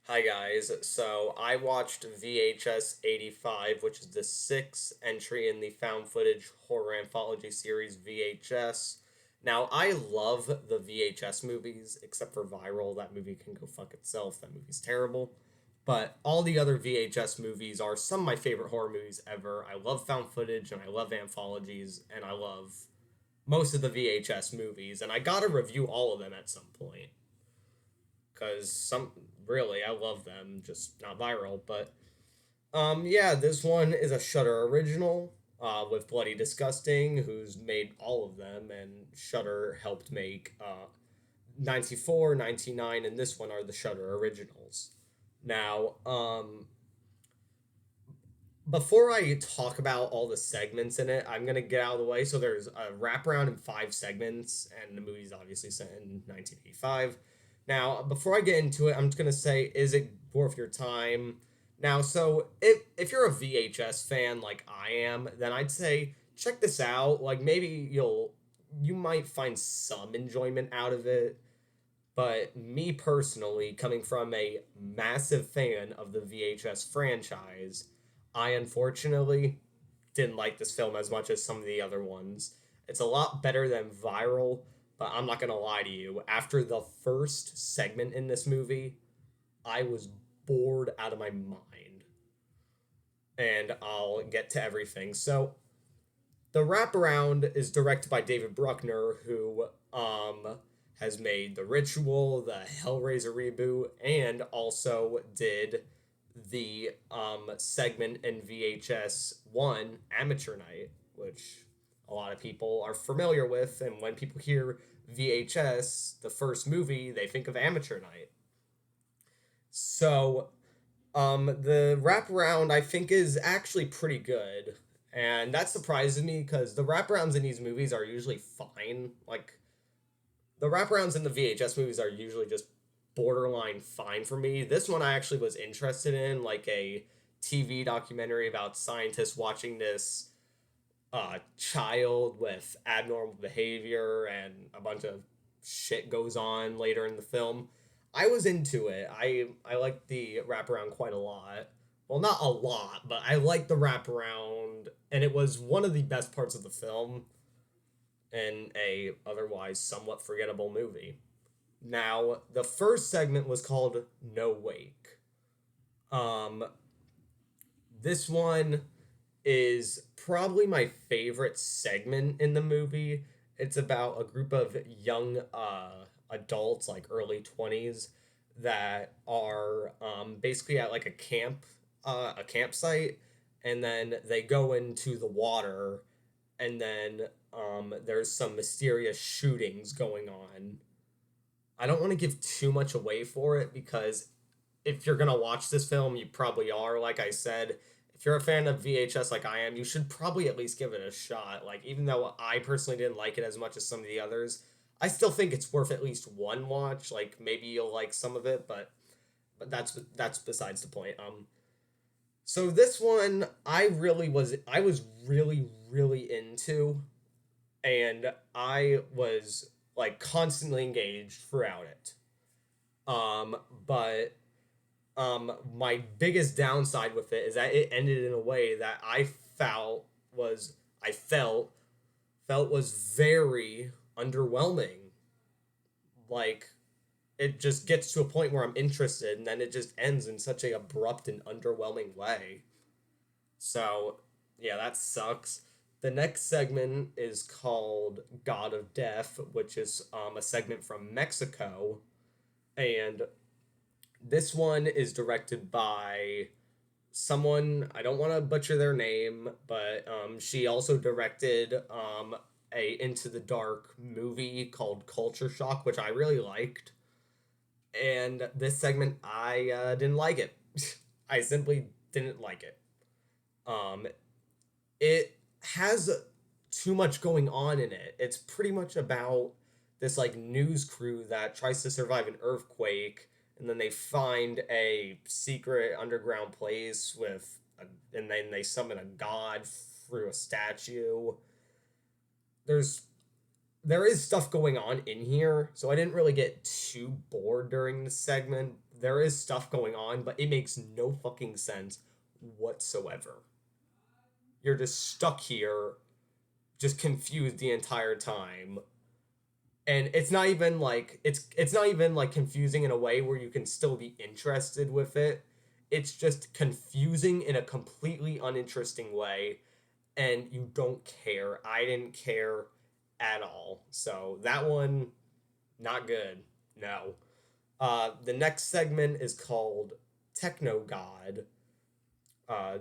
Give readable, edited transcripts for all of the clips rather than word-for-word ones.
Hi guys. So I watched VHS 85, which is the sixth entry in the found footage horror anthology series VHS. Now I love the VHS movies, except for Viral. That movie can go fuck itself. That movie's terrible. But all the other VHS movies are some of my favorite horror movies ever. I love found footage and I love anthologies and I love most of the VHS movies, and I gotta review all of them at some point because some really I love them, just not Viral. But yeah, this one is a Shutter original with Bloody Disgusting, who's made all of them, and Shutter helped make 94, 99, and this one are the Shutter originals. Now, before I talk about all the segments in it, I'm gonna get out of the way. So there's a wraparound in five segments, and the movie's obviously set in 1985. Now, before I get into it, I'm just gonna say, is it worth your time? Now, so if you're a VHS fan like I am, then I'd say check this out. Like maybe you might find some enjoyment out of it. But me personally, coming from a massive fan of the VHS franchise, I unfortunately didn't like this film as much as some of the other ones. It's a lot better than Viral, but I'm not gonna lie to you. After the first segment in this movie, I was bored out of my mind. And I'll get to everything. So, the wraparound is directed by David Bruckner, who has made The Ritual, the Hellraiser reboot, and also did the segment in VHS 1, Amateur Night, which a lot of people are familiar with. And when people hear VHS, the first movie, they think of Amateur Night. So the wraparound I think is actually pretty good, and that surprises me because the wraparounds in these movies are usually fine. Like the wraparounds in the VHS movies are usually just borderline fine for me. This one I actually was interested in, like a TV documentary about scientists watching this child with abnormal behavior and a bunch of shit goes on later in the film. I was into it. I liked the wraparound quite a lot. Well, not a lot, but I liked the wraparound, and it was one of the best parts of the film in a otherwise somewhat forgettable movie. Now, the first segment was called No Wake. Um, this one is probably my favorite segment in the movie. It's about a group of young adults, like early 20s, that are basically at like a campsite, and then they go into the water, and then there's some mysterious shootings going on. I don't want to give too much away for it because if you're gonna watch this film, you probably are. Like I said, if you're a fan of VHS like I am, you should probably at least give it a shot. Like even though I personally didn't like it as much as some of the others, I still think it's worth at least one watch. Like maybe you'll like some of it, but that's besides the point. So this one I was really into, and I was like constantly engaged throughout it. But my biggest downside with it is that it ended in a way that I felt was very underwhelming. Like it just gets to a point where I'm interested, and then it just ends in such a abrupt and underwhelming way. So yeah, that sucks. The next segment is called God of Death, which is a segment from Mexico, and this one is directed by someone, I don't want to butcher their name, but she also directed a Into the Dark movie called Culture Shock, which I really liked. And this segment, I didn't like it. I simply didn't like it. Um, it has too much going on in it. It's pretty much about this like news crew that tries to survive an earthquake, and then they find a secret underground place and then they summon a god through a statue. There's there is stuff going on in here, so I didn't really get too bored during this segment. there is stuff going on, but it makes no fucking sense whatsoever. You're just stuck here, just confused the entire time. And it's not even like confusing in a way where you can still be interested with it. It's just confusing in a completely uninteresting way, and you don't care. I didn't care at all. So that one, not good. No. The next segment is called Techno God.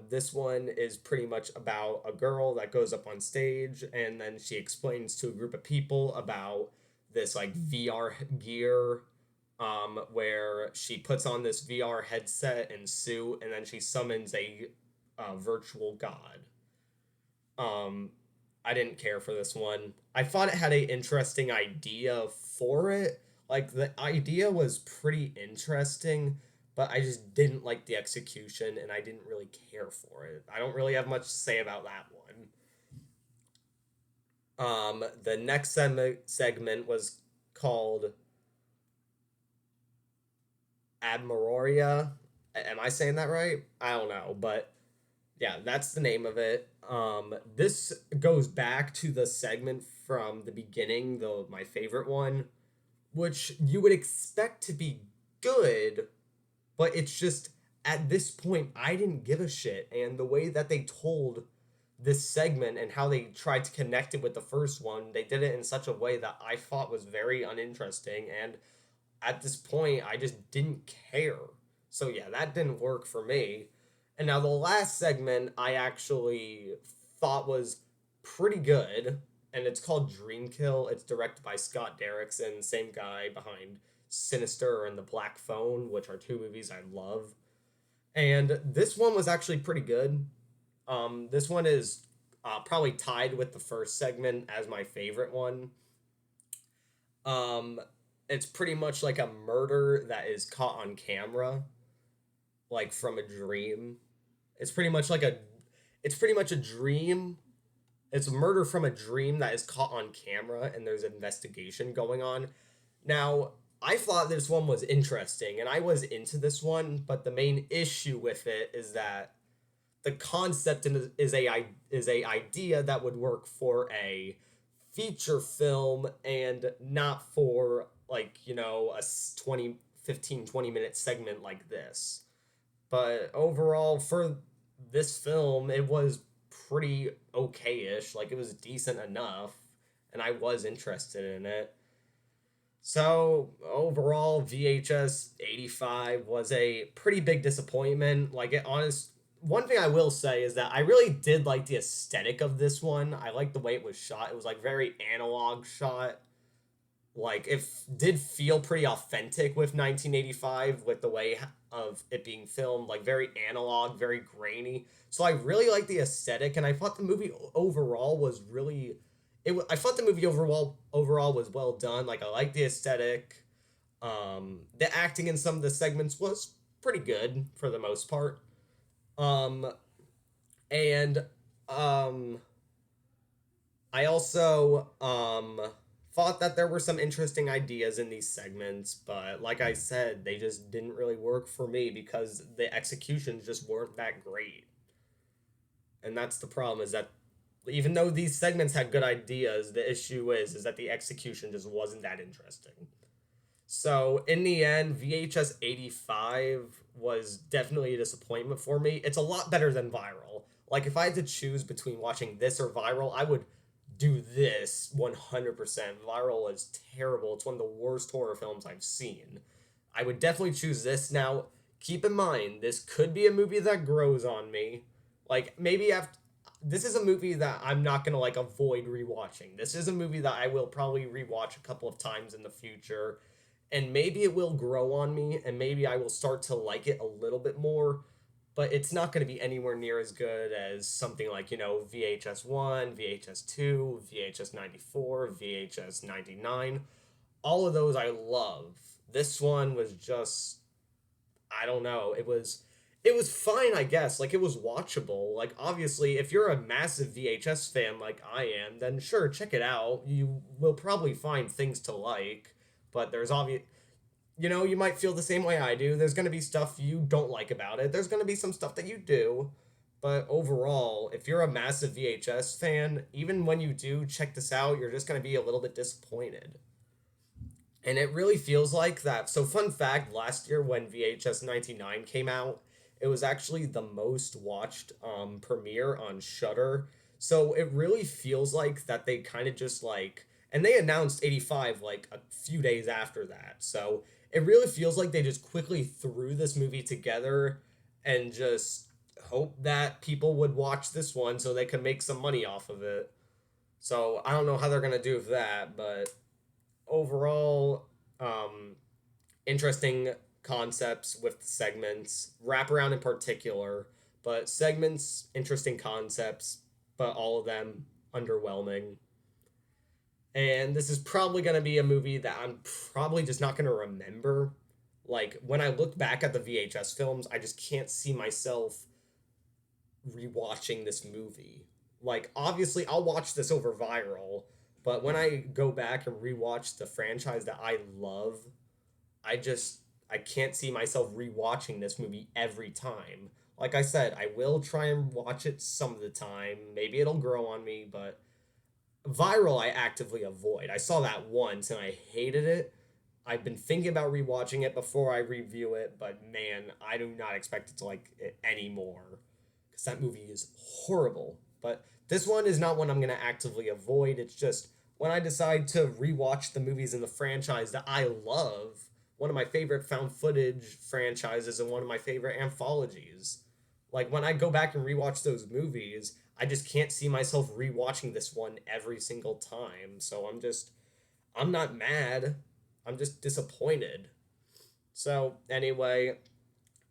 This one is pretty much about a girl that goes up on stage and then she explains to a group of people about this like VR gear, where she puts on this VR headset and suit and then she summons a virtual god. Um, I didn't care for this one. I thought it had a interesting idea for it. Like the idea was pretty interesting, but I just didn't like the execution and I didn't really care for it. I don't really have much to say about that one. The next segment was called Admiroria. Am I saying that right? I don't know, but yeah, that's the name of it. This goes back to the segment from the beginning, though my favorite one, which you would expect to be good, but it's just at this point I didn't give a shit, and the way that they told this segment and how they tried to connect it with the first one, they did it in such a way that I thought was very uninteresting, and at this point I just didn't care. So yeah, that didn't work for me. And now the last segment I actually thought was pretty good, and it's called Dreamkill. It's directed by Scott Derrickson, same guy behind Sinister and The Black Phone, which are two movies I love. And this one was actually pretty good. This one is probably tied with the first segment as my favorite one. Um, it's pretty much like a murder that is caught on camera, like from a dream. It's pretty much like a, it's pretty much a dream. It's a murder from a dream that is caught on camera, and there's an investigation going on. Now, I thought this one was interesting, and I was into this one, but the main issue with it is that the concept is a idea that would work for a feature film and not for like a 20 minute segment like this. But overall, for this film, it was pretty okay-ish. Like it was decent enough, and I was interested in it. So overall, VHS 85 was a pretty big disappointment. Like it honest one thing I will say is that I really did like the aesthetic of this one. I liked the way it was shot. It was like very analog shot. Like it did feel pretty authentic with 1985 with the way of it being filmed, like very analog, very grainy. So I really liked the aesthetic, and I thought the movie overall was really I thought the movie overall was well done. Like I liked the aesthetic. The acting in some of the segments was pretty good for the most part. Um, and um, I also thought that there were some interesting ideas in these segments, but like I said, they just didn't really work for me because the executions just weren't that great. And that's the problem, is that even though these segments had good ideas, the issue is that the execution just wasn't that interesting. So in the end, VHS 85 was definitely a disappointment for me. It's a lot better than Viral. Like if I had to choose between watching this or Viral, I would do this 100%. Viral was terrible. It's one of the worst horror films I've seen. I would definitely choose this. Now, keep in mind, this could be a movie that grows on me. Like maybe after this is a movie that I'm not gonna like avoid rewatching. This is a movie that I will probably rewatch a couple of times in the future, and maybe it will grow on me, and maybe I will start to like it a little bit more. But it's not going to be anywhere near as good as something like VHS 1, VHS 2, VHS 94, VHS 99. All of those I love. This one was just, I don't know. It was fine, I guess. Like it was watchable. Like obviously, if you're a massive VHS fan like I am, then sure, check it out. You will probably find things to like, but there's obvious You might feel the same way I do. There's going to be stuff you don't like about it. There's going to be some stuff that you do. But overall, if you're a massive VHS fan, even when you do check this out, you're just going to be a little bit disappointed. And it really feels like that. So, fun fact, last year when VHS 99 came out, it was actually the most watched premiere on Shudder. So, it really feels like that they kind of just like, and they announced 85 like a few days after that. So, it really feels like they just quickly threw this movie together and just hope that people would watch this one so they could make some money off of it. So, I don't know how they're going to do with that, but overall, um, interesting concepts with segments, wraparound in particular, but segments, interesting concepts, but all of them underwhelming. And this is probably going to be a movie that I'm probably just not going to remember. Like, when I look back at the VHS films, I just can't see myself rewatching this movie. Like, obviously, I'll watch this over viral, but when I go back and rewatch the franchise that I love, I just I can't see myself rewatching this movie every time. Like I said, I will try and watch it some of the time. Maybe it'll grow on me, but viral I actively avoid. I saw that once and I hated it. I've been thinking about rewatching it before I review it, but man, I do not expect it to like it anymore because that movie is horrible. But this one is not one I'm going to actively avoid. It's just when I decide to rewatch the movies in the franchise that I love, one of my favorite found footage franchises and one of my favorite anthologies. Like when I go back and rewatch those movies, I just can't see myself rewatching this one every single time. So I'm not mad. I'm just disappointed. So anyway,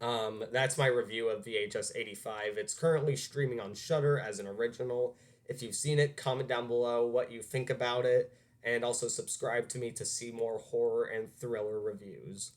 that's my review of VHS 85. It's currently streaming on Shudder as an original. If you've seen it, comment down below what you think about it, and also subscribe to me to see more horror and thriller reviews.